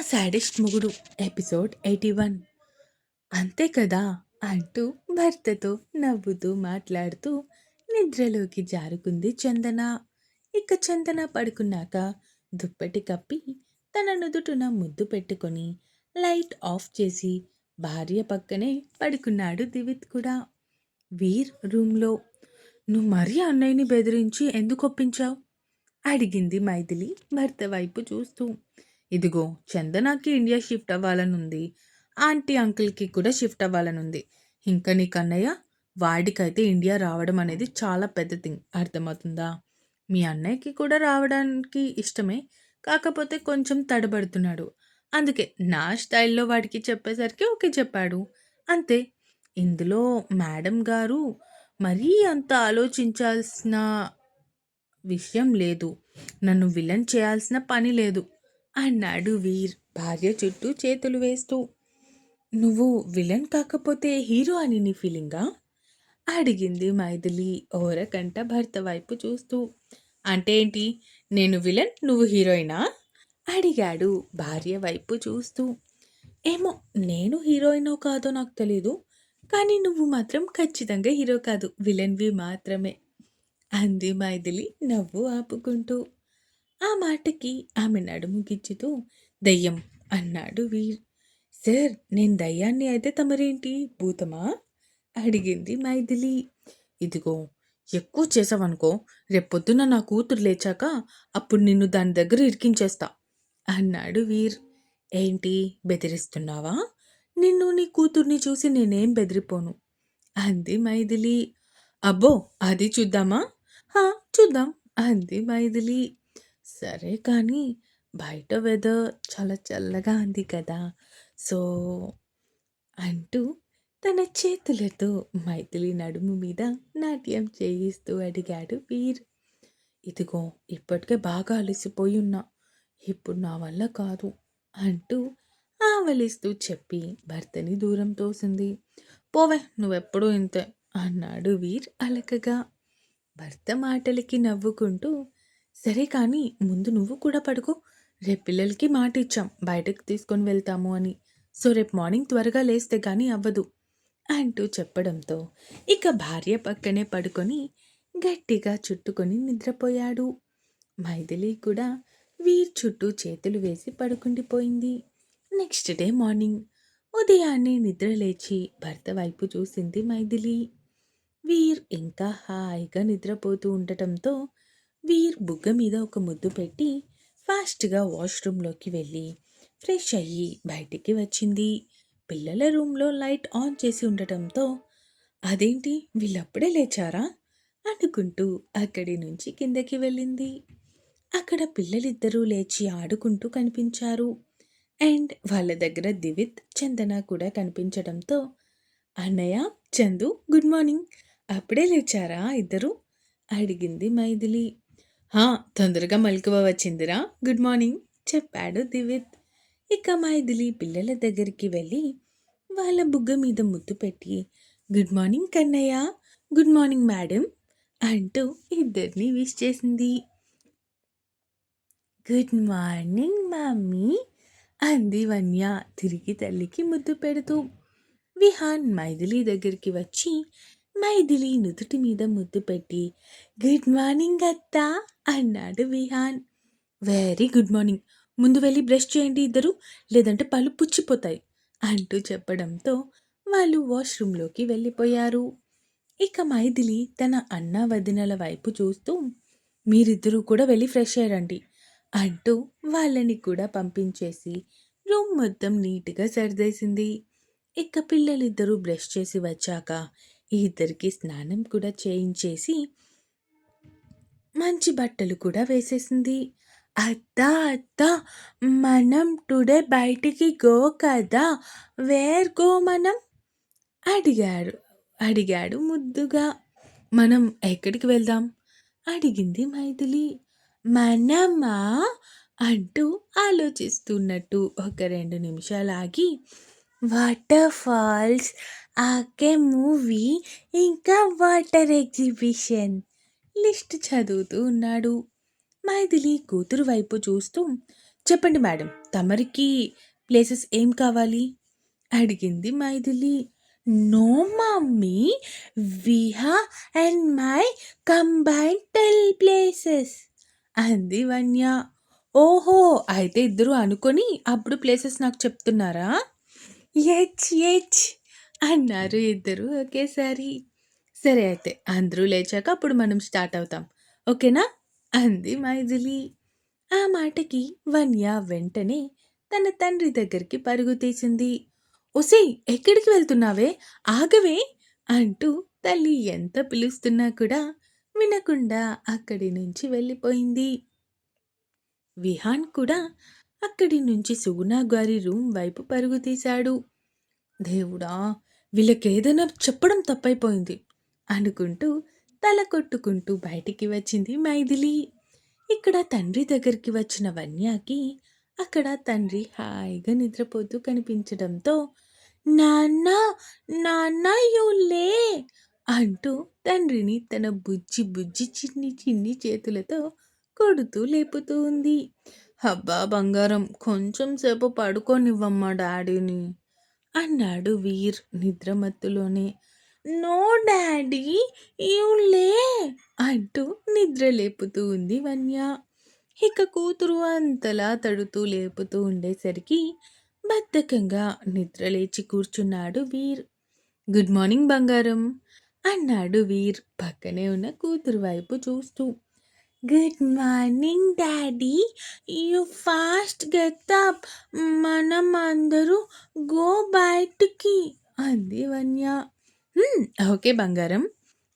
Saddest మొగుడు episode 81. అంతే కదా అంటూ భర్తతో నవ్వుతూ మాట్లాడుతూ నిద్రలోకి జారుకుంది చందన. ఇక చందన పడుకున్నాక దుప్పటి కప్పి తన నుదుటున ముద్దు పెట్టుకొని లైట్ ఆఫ్ చేసి భార్య పక్కనే పడుకున్నాడు దివిత్ కూడా. వీర్ రూమ్లో, నువ్వు మరీ అన్నయ్యని బెదిరించి ఎందుకు ఒప్పించావు అడిగింది మైథిలి భర్త వైపు చూస్తూ. ఇదిగో చందనాకి ఇండియా షిఫ్ట్ అవ్వాలనుంది, ఆంటీ అంకుల్కి కూడా షిఫ్ట్ అవ్వాలనుంది. ఇంకా నీకు అన్నయ్య, వాడికైతే ఇండియా రావడం అనేది చాలా పెద్ద థింగ్, అర్థమవుతుందా? మీ అన్నయ్యకి కూడా రావడానికి ఇష్టమే, కాకపోతే కొంచెం తడబడుతున్నాడు. అందుకే నా స్టైల్లో వాడికి చెప్పేసరికి ఓకే చెప్పాడు, అంతే. ఇందులో మేడం గారు మరీ అంత ఆలోచించాల్సిన విషయం లేదు, నన్ను విలన్ చేయాల్సిన పని లేదు అన్నాడు వీర్ భార్య చుట్టూ చేతులు వేస్తూ. నువ్వు విలన్ కాకపోతే హీరో అని నీ ఫీలింగా అడిగింది మైథిలి ఓరకంట భర్త వైపు చూస్తూ. అంటే ఏంటి, నేను విలన్ నువ్వు హీరోయినా అడిగాడు భార్య వైపు చూస్తూ. ఏమో, నేను హీరోయినో కాదో నాకు తెలీదు, కానీ నువ్వు మాత్రం ఖచ్చితంగా హీరో కాదు, విలన్వి మాత్రమే అంది మైథిలి నవ్వు ఆపుకుంటూ. ఆ మాటకి ఆమె నడుము గిచ్చుతూ దయ్యం అన్నాడు వీర్. సార్, నేను దయ్యాన్ని అయితే తమరేంటి భూతమా అడిగింది మైథిలి. ఇదిగో, ఎక్కువ చేసావనుకో రేపొద్దున నా కూతురు లేచాక అప్పుడు నిన్ను దాని దగ్గర ఇరికించేస్తా అన్నాడు వీర్. ఏంటి, బెదిరిస్తున్నావా? నిన్ను నీ కూతుర్ని చూసి నేనేం బెదిరిపోను అంది మైథిలి. అబ్బో, అది చూద్దామా? హా, చూద్దాం అంది మైథిలి. సరే కానీ బయట వెదర్ చాలా చల్లగా ఉంది కదా, సో అంటూ తన చేతులతో మైథిలి నడుము మీద నాట్యం చేయిస్తూ అడిగాడు వీర్. ఇదిగో, ఇప్పటికే బాగా అలసిపోయి ఉన్నా, ఇప్పుడు నా వల్ల కాదు అంటూ ఆవలిస్తూ చెప్పి భర్తని దూరం తోసింది. పోవే, నువ్వెప్పుడూ ఇంతే అన్నాడు వీర్ అలకగా. భర్త మాటలకి నవ్వుకుంటూ, సరే కానీ ముందు నువ్వు కూడా పడుకో, రేపు పిల్లలకి మాట ఇచ్చాం బయటకు తీసుకొని వెళ్తాము అని, సో రేపు మార్నింగ్ త్వరగా లేస్తే కానీ అవ్వదు అంటూ చెప్పడంతో ఇక భార్య పక్కనే పడుకొని గట్టిగా చుట్టుకొని నిద్రపోయాడు. మైథిలి కూడా వీర్ చుట్టూ చేతులు వేసి పడుకుండిపోయింది. నెక్స్ట్ డే మార్నింగ్ ఉదయాన్నే నిద్ర లేచి భర్త వైపు చూసింది మైథిలి. వీర్ ఇంకా హాయిగా నిద్రపోతూ ఉండటంతో వీర్ బుగ్గ మీద ఒక ముద్దు పెట్టి ఫాస్ట్గా వాష్రూమ్లోకి వెళ్ళి ఫ్రెష్ అయ్యి బయటికి వచ్చింది. పిల్లల రూమ్లో లైట్ ఆన్ చేసి ఉండటంతో అదేంటి వీళ్ళప్పుడే లేచారా అనుకుంటూ అక్కడి నుంచి కిందకి వెళ్ళింది. అక్కడ పిల్లలిద్దరూ లేచి ఆడుకుంటూ కనిపించారు. అండ్ వాళ్ళ దగ్గర దివిత్, చందన కూడా కనిపించడంతో అన్నయ్య, చందు, గుడ్ మార్నింగ్, అప్పుడే లేచారా ఇద్దరు అడిగింది మైథిలి. హా, తొందరగా మెలకువ వచ్చిందిరా, గుడ్ మార్నింగ్ చెప్పాడు దివిత్. ఇక మైథిలి పిల్లల దగ్గరికి వెళ్ళి వాళ్ళ బుగ్గ మీద ముద్దు పెట్టి good morning Kannayya, good morning madam అంటూ ఇద్దరిని విష్ చేసింది. గుడ్ మార్నింగ్ మమ్మీ అంది వన్య తిరిగి తల్లికి ముద్దు పెడుతూ. విహాన్ మైథిలి దగ్గరికి వచ్చి మైథిలి నుదుటి మీద ముద్దు పెట్టి గుడ్ మార్నింగ్ అత్తా అన్నాడు విహాన్. వెరీ గుడ్ మార్నింగ్, ముందు వెళ్ళి బ్రష్ చేయండి ఇద్దరు, లేదంటే పళ్ళు పుచ్చిపోతాయి అంటూ చెప్పడంతో వాళ్ళు వాష్రూమ్లోకి వెళ్ళిపోయారు. ఇక మైథిలి తన అన్న వదినల వైపు చూస్తూ మీరిద్దరూ కూడా వెళ్ళి ఫ్రెష్ అయ్యారండి అంటూ వాళ్ళని కూడా పంపించేసి రూమ్ మొత్తం నీట్గా సర్దేసింది. ఇక పిల్లలిద్దరూ బ్రష్ చేసి వచ్చాక ఈ ఇద్దరికి స్నానం కూడా చేయించేసి మంచి బట్టలు కూడా వేసేసింది. అత్తా అత్తా, మనం టుడే బయటికి గో కదా, వేర్ గో మనం అడిగాడు ముద్దుగా. మనం ఎక్కడికి వెళ్దాం అడిగింది మైథిలి. మనమా అంటూ ఆలోచిస్తున్నట్టు ఒక 2 నిమిషాలు ఆగి వాటర్ ఫాల్స్, ఆకే మూవీ, ఇంకా వాటర్ ఎగ్జిబిషన్ లిస్ట్ చదువుతూ ఉన్నాడు. మైథిలి కూతురు వైపు చూస్తూ చెప్పండి మేడం, తమరికి ప్లేసెస్ ఏం కావాలి? అడిగింది Maithili. No mummy, we have and my combined 10 places అంది వన్య. ఓహో! అయితే ఇద్దరు అనుకొని అప్పుడు ప్లేసెస్ నాకు చెప్తున్నారా? యెచ్ యెచ్ అన్నారు ఇద్దరు ఒకేసారి. సరే అయితే అందరూ లేచాక అప్పుడు మనం స్టార్ట్ అవుతాం. ఓకేనా? అంది మైథిలి. ఆ మాటకి వన్య వెంటనే తన తండ్రి దగ్గరికి పరుగు తీసింది. ఒసేయ్, ఎక్కడికి వెళ్తున్నావే? ఆగవే అంటూ తల్లి ఎంత పిలుస్తున్నా కూడా వినకుండా అక్కడి నుంచి వెళ్ళిపోయింది. విహాన్ కూడా అక్కడి నుంచి సుగుణ గారి రూమ్ వైపు పరుగు తీశాడు. దేవుడా! వీళ్ళకేదైనా చెప్పడం తప్పైపోయింది అనుకుంటూ తల కొట్టుకుంటూ బయటికి వచ్చింది మైథిలి. ఇక్కడ తండ్రి దగ్గరికి వచ్చిన వన్యాకి అక్కడ తండ్రి హాయిగా నిద్రపోతూ కనిపించడంతో నాన్న, నాన్న యూ లే అంటూ తండ్రిని తన బుజ్జి బుజ్జి చిన్ని చిన్ని చేతులతో కొడుతూ లేపుతూ ఉంది. అబ్బా బంగారం, కొంచెం సేపు పడుకోనివ్వమ్మా డాడీని అన్నాడు వీర్ నిద్రమత్తులోనే. నో డాడీ, యూ లే అంటూ నిద్ర లేపుతూ ఉంది వన్య. ఇక కూతురు అంతలా తడుతూ లేపుతూ ఉండేసరికి బద్ధకంగా నిద్రలేచి కూర్చున్నాడు వీర్. గుడ్ మార్నింగ్ బంగారం అన్నాడు వీర్ పక్కనే ఉన్న కూతురు వైపు చూస్తూ. Good morning daddy, you fast get up, మనం అందరూ గో బయటికి అంది వన్య. ఓకే బంగారం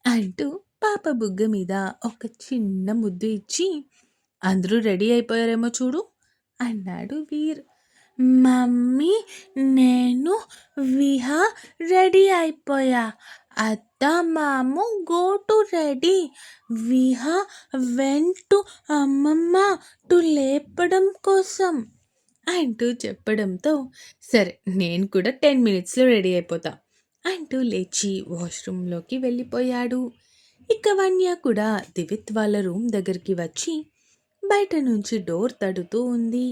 అంటూ పాప బుగ్గ మీద ఒక చిన్న ముద్దు ఇచ్చి అందరూ రెడీ అయిపోయారేమో చూడు అన్నాడు వీర్. మమ్మీ, నేను విహా రెడీ అయిపోయా. అత్త మాము go to ready. Viha went to అమ్మమ్మ టు లేపడం కోసం అంటూ చెప్పడంతో సరే నేను కూడా 10 మినిట్స్లో రెడీ అయిపోతా అంటూ లేచి వాష్రూమ్లోకి వెళ్ళిపోయాడు. ఇక వన్య కూడా దివిత్ వాళ్ళ రూమ్ దగ్గరికి వచ్చి బయట నుంచి డోర్ తడుతూ ఉంది.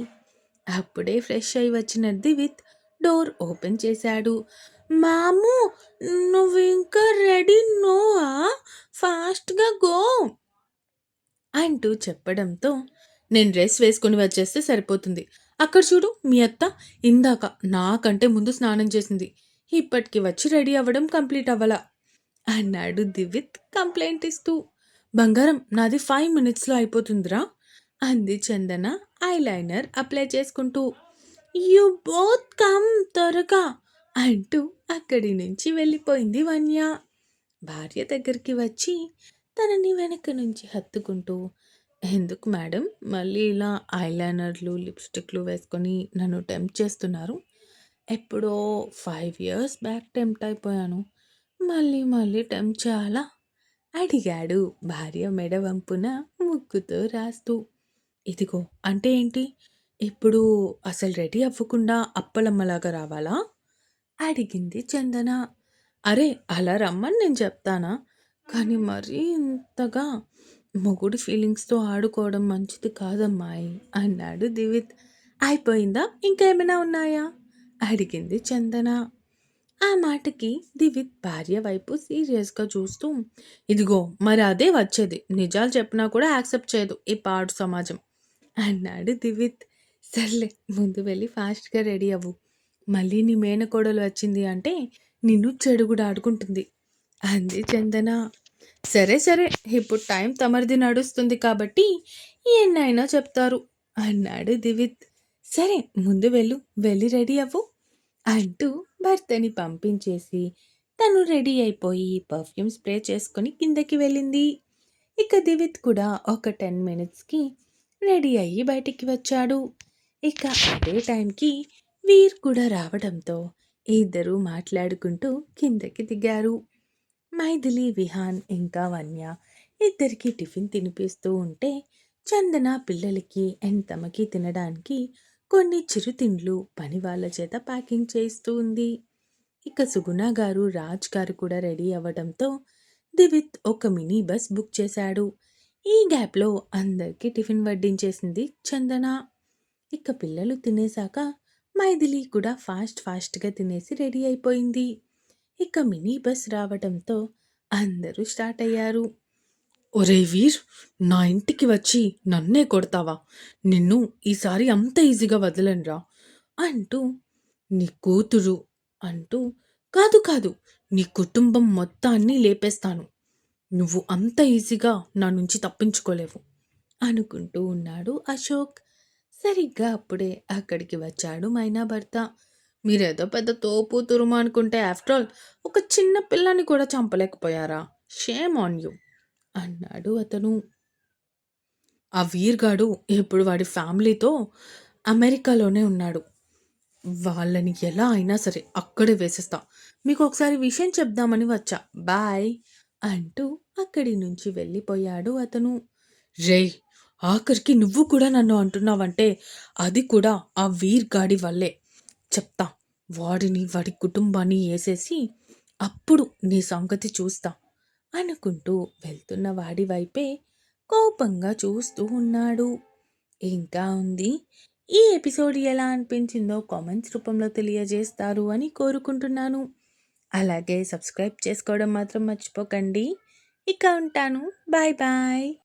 అప్పుడే ఫ్రెష్ అయి వచ్చిన దివిత్ డోర్ ఓపెన్ చేశాడు. మాము, నువ్వు ఇంకా రెడీ నోవా? ఫాస్ట్గా గో అంటూ చెప్పడంతో నేను డ్రెస్ వేసుకుని వచ్చేస్తే సరిపోతుంది. అక్కడ చూడు, మీ అత్త ఇందాక నాకంటే ముందు స్నానం చేసింది, ఇప్పటికి వచ్చి రెడీ అవ్వడం కంప్లీట్ అవ్వలా అన్నాడు దివిత్ కంప్లైంట్ ఇస్తూ. బంగారం, నాది 5 మినిట్స్లో అయిపోతుందిరా అంది చందన ఐలైనర్ అప్లై చేసుకుంటూ. యు బోత్ కమ్ త్వరగా అంటూ అక్కడి నుంచి వెళ్ళిపోయింది వన్య. భార్య దగ్గరికి వచ్చి తనని వెనక నుంచి హత్తుకుంటూ, ఎందుకు మేడం మళ్ళీ ఇలా ఐలైనర్లు లిప్స్టిక్లు వేసుకొని నన్ను టెంప్ట్ చేస్తున్నారు? ఎప్పుడో 5 ఇయర్స్ బ్యాక్ టెంప్ట్ అయిపోయాను, మళ్ళీ మళ్ళీ టెంప్ట్ చేయాలా అడిగాడు భార్య మెడ వంపున ముగ్గుతో రాస్తూ. ఇదిగో అంటే ఏంటి? ఇప్పుడు అసలు రెడీ అవ్వకుండా అప్పలమ్మలాగా రావాలా అడిగింది చందన. అరే అలా రమ్మని నేను చెప్తానా, కానీ మరీ ఇంతగా మొగుడి ఫీలింగ్స్తో ఆడుకోవడం మంచిది కాదమ్మాయి అన్నాడు దివిత్. అయిపోయిందా, ఇంకా ఏమైనా ఉన్నాయా అడిగింది చందన. ఆ మాటకి దివిత్ భార్య వైపు సీరియస్గా చూస్తూ, ఇదిగో మరి అదే వచ్చేది, నిజాలు చెప్పినా కూడా యాక్సెప్ట్ చేయదు ఈ పాడు సమాజం అన్నాడు దివిత్. సర్లే, ముందు వెళ్ళి ఫాస్ట్గా రెడీ అవ్వు, మళ్ళీ నీ మేనకోడలు వచ్చింది అంటే నిన్ను చెడుగుడు ఆడుకుంటుంది అంది చందన. సరే సరే, ఇప్పుడు టైం తమరిది నడుస్తుంది కాబట్టి ఎన్నైనా చెప్తారు అన్నాడు దివిత్. సరే ముందు వెళ్ళి రెడీ అవ్వు అంటూ భర్తని పంపించేసి తను రెడీ అయిపోయి పర్ఫ్యూమ్ స్ప్రే చేసుకొని కిందకి వెళ్ళింది. ఇక దివిత్ కూడా ఒక 10 మినిట్స్కి రెడీ అయ్యి బయటికి వచ్చాడు. ఇక అదే టైంకి వీర్ కూడా రావడంతో ఇద్దరూ మాట్లాడుకుంటూ కిందకి దిగారు. మైథిలి, విహాన్ ఇంకా వన్య ఇద్దరికి టిఫిన్ తినిపిస్తూ ఉంటే చందన పిల్లలకి అండ్ తమకి తినడానికి కొన్ని చిరుతిండ్లు పని వాళ్ళ చేత ప్యాకింగ్ చేస్తూ ఉంది. ఇక సుగుణ గారు, రాజ్ గారు కూడా రెడీ అవ్వడంతో దివిత్ ఒక మినీ బస్ బుక్ చేశాడు. ఈ గ్యాప్లో అందరికీ టిఫిన్ వడ్డించేసింది చందన. ఇక పిల్లలు తినేశాక మైథిలి కూడా ఫాస్ట్‌గా తినేసి రెడీ అయిపోయింది. ఇక మినీ బస్ రావటంతో అందరూ స్టార్ట్ అయ్యారు. ఒరేయ్ వీర్! నా ఇంటికి వచ్చి నన్నే కొడతావా? నిన్ను ఈసారి అంత ఈజీగా వదలనురా! అంటూ నీ కూతురు అంటూ కాదు కాదు నీ కుటుంబం మొత్తాన్ని లేపేస్తాను. నువ్వు అంత ఈజీగా నా నుంచి తప్పించుకోలేవు. అనుకుంటూ ఉన్నాడు అశోక్. సరిగ్గా అప్పుడే అక్కడికి వచ్చాడు మైనా భర్త. మీరేదో పెద్ద తోపు తురుము అనుకుంటే ఆఫ్టర్ ఆల్ ఒక చిన్న పిల్లని కూడా చంపలేకపోయారా? Shame on you! అన్నాడు అతను. ఆ వీర్ గాడు ఇప్పుడు వాడి ఫ్యామిలీతో అమెరికాలోనే ఉన్నాడు. వాళ్ళని ఎలా అయినా సరే అక్కడే వేసేస్తా. మీకొకసారి విషయం చెప్దామని వచ్చా. బాయ్ అంటూ అక్కడి నుంచి వెళ్ళిపోయాడు అతను. రేయ్! ఆఖరికి నువ్వు కూడా నన్ను అంటున్నావంటే అది కూడా ఆ వీర్ గాడి వల్లే. చెప్తా. వాడిని, వాడి కుటుంబాన్ని ఏసేసి అప్పుడు నీ సంగతి చూస్తా. అనుకుంటూ వెళ్తున్న వాడి వైపే కోపంగా చూస్తూ ఉన్నాడు. ఇంకా ఉంది. ఈ ఎపిసోడ్ ఎలా అనిపించిందో కామెంట్స్ రూపంలో తెలియజేస్తారు అని కోరుకుంటున్నాను. అలాగే సబ్స్క్రైబ్ చేసుకోవడం మాత్రం మర్చిపోకండి. ఇక ఉంటాను. Bye bye.